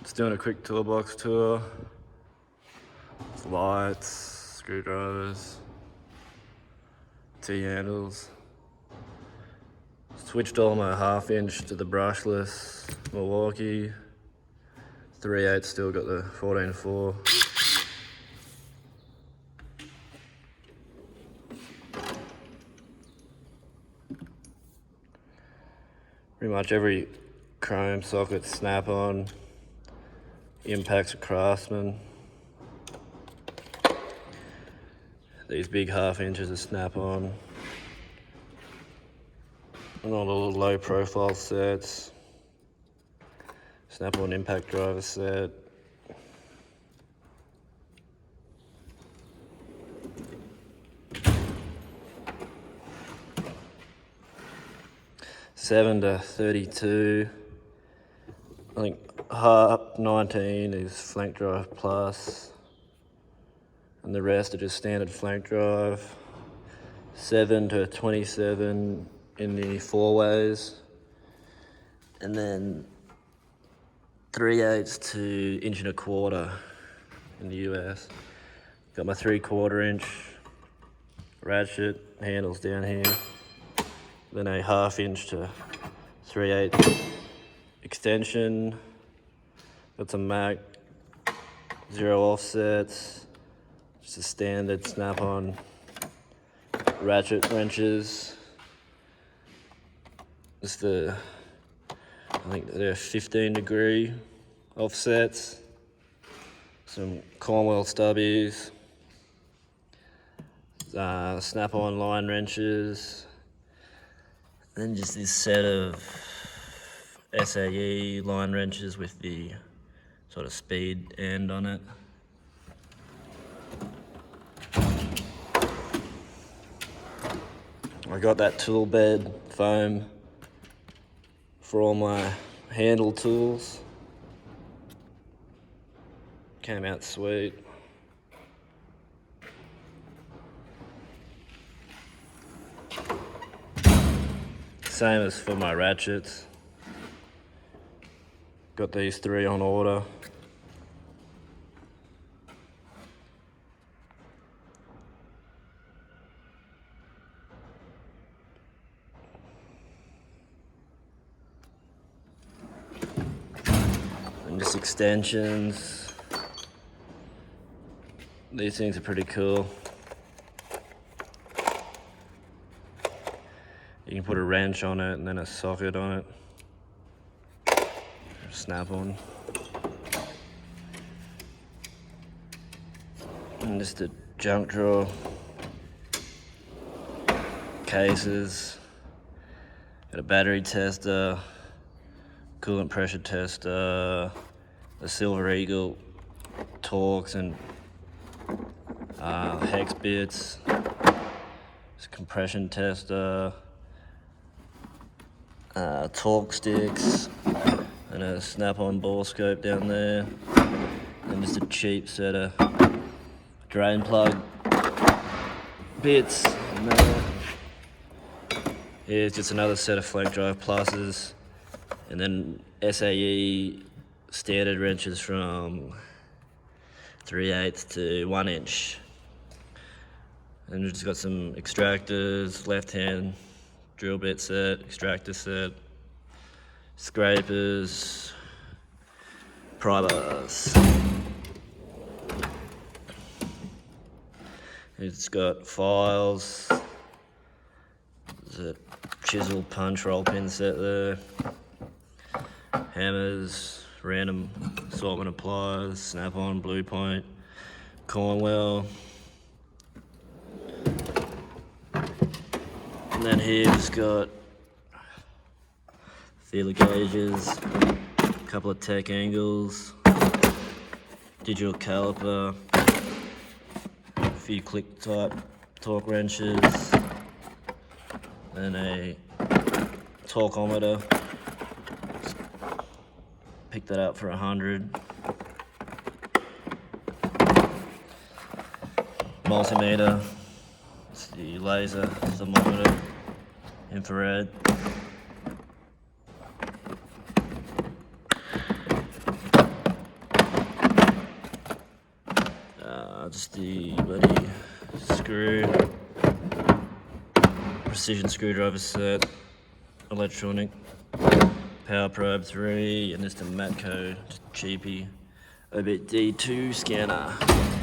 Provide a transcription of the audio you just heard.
Just doing a quick toolbox tour. It's lights, screwdrivers, T-handles. Switched all my 1/2 inch to the brushless Milwaukee. 3/8 still got the 14.4. Pretty much every chrome socket snap-on. Impacts are Craftsman. These big 1/2 inches are snap-on. And all the little low profile sets. Snap-on impact driver set. Seven to 32. I think Harp 19 is flank drive plus, and the rest are just standard flank drive. 7 to 27 in the 4-ways, and then 3/8 to 1.25 in the US. Got my 3/4 inch ratchet handles down here, then a 1/2 inch to 3/8 extension. Got some Mac 0 offsets, just a standard snap-on ratchet wrenches. Just I think they're 15-degree offsets. Some Cornwell stubbies, snap-on line wrenches, then just this set of SAE line wrenches with the sort of speed end on it. I got that tool bed foam for all my handle tools. Came out sweet. Same as for my ratchets. Got these 3 on order. And just extensions. These things are pretty cool. You can put a wrench on it and then a socket on it. Snap on. And just a junk drawer. Cases. Got a battery tester. Coolant pressure tester. A Silver Eagle Torx and hex bits. Just compression tester. Torque sticks. And a snap-on ball scope down there, and just a cheap set of drain plug bits. And here's just another set of flank drive pluses, and then SAE standard wrenches from 3/8 to 1 inch. And we've just got some extractors, left-hand drill bit set, extractor set, scrapers, pry bars. It's got files. There's a chisel punch roll pin set there. Hammers, random assortment of pliers, snap-on, Blue Point, Cornwell. And then here it's got feeler gauges, a couple of tech angles, digital caliper, a few click type torque wrenches, and a torqueometer. Picked that up for 100. Multimeter, it's the laser thermometer, infrared. Just the bloody screw, precision screwdriver set, electronic, power probe 3, and just a Matco, just cheapy, OBD2 scanner.